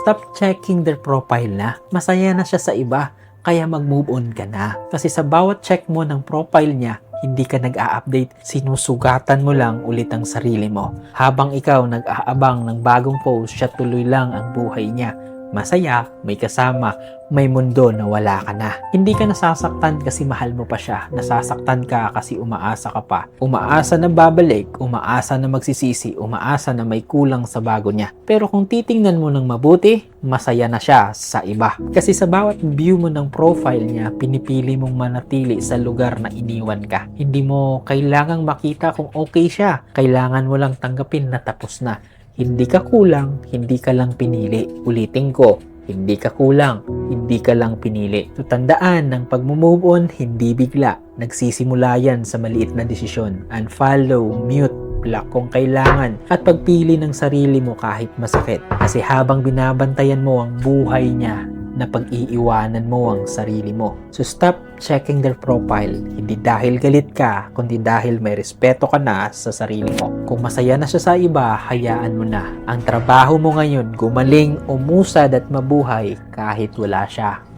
stop checking their profile na. Masaya na siya sa iba, kaya mag-move on ka na. Kasi sa bawat check mo ng profile niya, hindi ka nag-a-update, sinusugatan mo lang ulit ang sarili mo. Habang ikaw nag-aabang ng bagong post, siya tuloy lang ang buhay niya. Masaya, may kasama, may mundo na wala ka na. Hindi ka nasasaktan kasi mahal mo pa siya. Nasasaktan ka kasi umaasa ka pa. Umaasa na babalik, umaasa na magsisisi, umaasa na may kulang sa bago niya. Pero kung titingnan mo ng mabuti, masaya na siya sa iba. Kasi sa bawat view mo ng profile niya, pinipili mong manatili sa lugar na iniwan ka. Hindi mo kailangang makita kung okay siya. Kailangan mo lang tanggapin na tapos na. Hindi ka kulang, hindi ka lang pinili. Ulitin ko, hindi ka kulang, hindi ka lang pinili. So, tandaan ng pag-move on, hindi bigla. Nagsisimula yan sa maliit na desisyon. Unfollow, mute, block kung kailangan. At pagpili ng sarili mo kahit masakit. Kasi habang binabantayan mo ang buhay niya, na pag-iiwanan mo ang sarili mo. So stop checking their profile. Hindi dahil galit ka, kundi dahil may respeto ka na sa sarili mo. Kung masaya na siya sa iba, hayaan mo na. Ang trabaho mo ngayon, gumaling, umusad at mabuhay kahit wala siya.